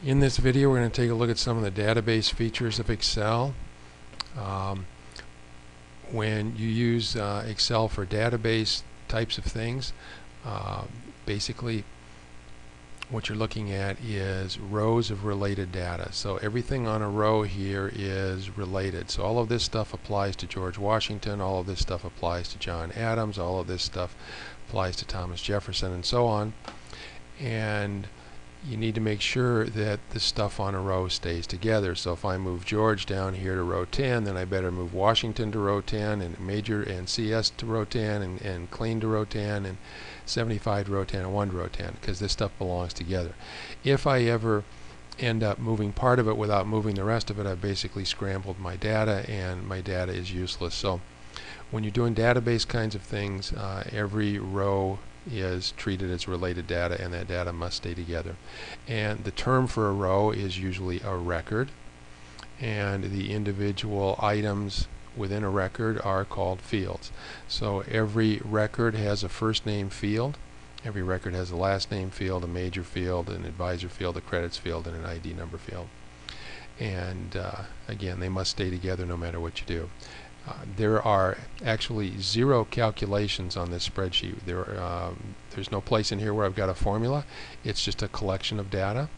In this video, we're going to take a look at some of the database features of Excel. Um, when you use Excel for database types of things, uh, basically what you're looking at is rows of related data. So everything on a row here is related. So all of this stuff applies to George Washington, all of this stuff applies to John Adams, all of this stuff applies to Thomas Jefferson, and so on. And you need to make sure that the stuff on a row stays together. So if I move George down here to row 10, then I better move Washington to row 10, and Major and CS to row 10, and Clean to row 10, and 75 to row 10, and 1 to row 10, because this stuff belongs together. If I ever end up moving part of it without moving the rest of it, I've basically scrambled my data, and my data is useless. So when you're doing database kinds of things, every row is treated as related data, and that data must stay together. And the term for a row is usually a record, and the individual items within a record are called fields. So every record has a first name field, every record has a last name field, a major field, an advisor field, a credits field, and an ID number field. And again, they must stay together no matter what you do. There are actually 0 calculations on this spreadsheet. There's no place in here where I've got a formula. It's just a collection of data,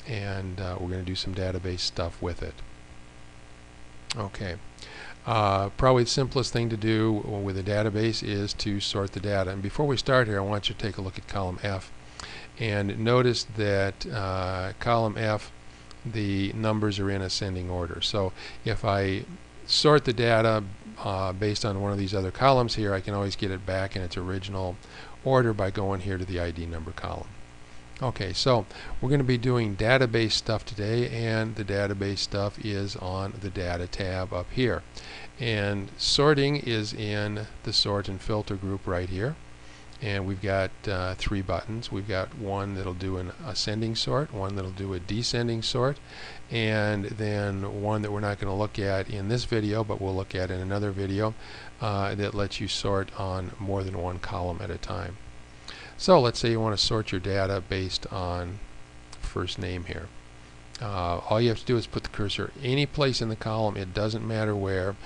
and we're going to do some database stuff with it. Okay. Probably the simplest thing to do with a database is to sort the data. And before we start here, I want you to take a look at column F. And notice that column F, the numbers are in ascending order. So if I sort the data based on one of these other columns here, I can always get it back in its original order by going here to the ID number column. Okay, so we're going to be doing database stuff today, and the database stuff is on the Data tab up here. And sorting is in the Sort and Filter group right here. And we've got 3 buttons. We've got one that'll do an ascending sort, one that'll do a descending sort, and then one that we're not going to look at in this video, but we'll look at in another video, that lets you sort on more than one column at a time. So let's say you want to sort your data based on first name here. All you have to do is put the cursor any place in the column. It doesn't matter where.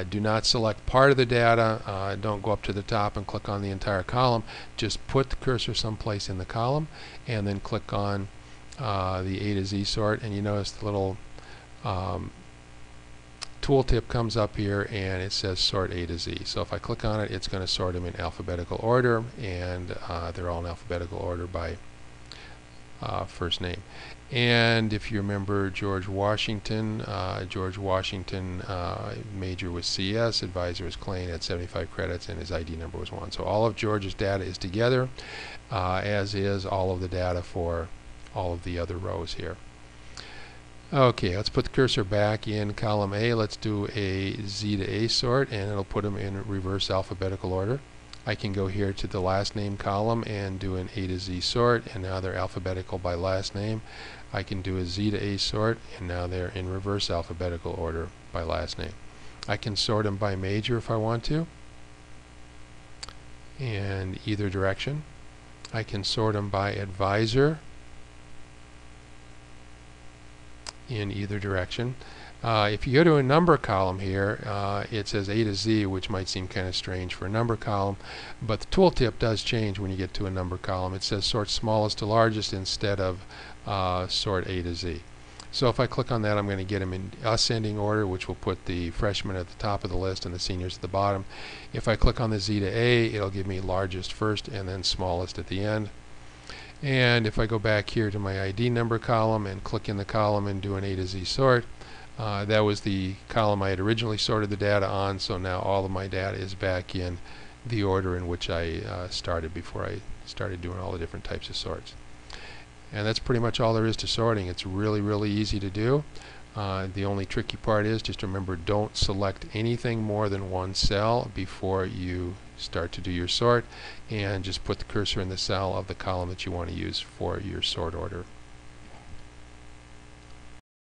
Do not select part of the data. Don't go up to the top and click on the entire column. Just put the cursor someplace in the column, and then click on the A to Z sort, and you notice the little tooltip comes up here and it says sort A to Z. So if I click on it, it's going to sort them in alphabetical order, and they're all in alphabetical order by first name. And if you remember George Washington, major was CS, advisor was Klein, had 75 credits, and his ID number was 1. So all of George's data is together, as is all of the data for all of the other rows here. Okay, let's put the cursor back in column A. Let's do a Z to A sort, and it'll put them in reverse alphabetical order. I can go here to the last name column and do an A to Z sort, and now they're alphabetical by last name. I can do a Z to A sort, and now they're in reverse alphabetical order by last name. I can sort them by major if I want to, in either direction. I can sort them by advisor in either direction. If you go to a number column here, it says A to Z, which might seem kind of strange for a number column, but the tooltip does change when you get to a number column. It says sort smallest to largest instead of sort A to Z. So if I click on that, I'm going to get them in ascending order, which will put the freshmen at the top of the list and the seniors at the bottom. If I click on the Z to A, it'll give me largest first and then smallest at the end. And if I go back here to my ID number column and click in the column and do an A to Z sort, that was the column I had originally sorted the data on, so now all of my data is back in the order in which I started before I started doing all the different types of sorts. And that's pretty much all there is to sorting. It's really, really easy to do. The only tricky part is just remember, don't select anything more than one cell before you start to do your sort, and just put the cursor in the cell of the column that you want to use for your sort order.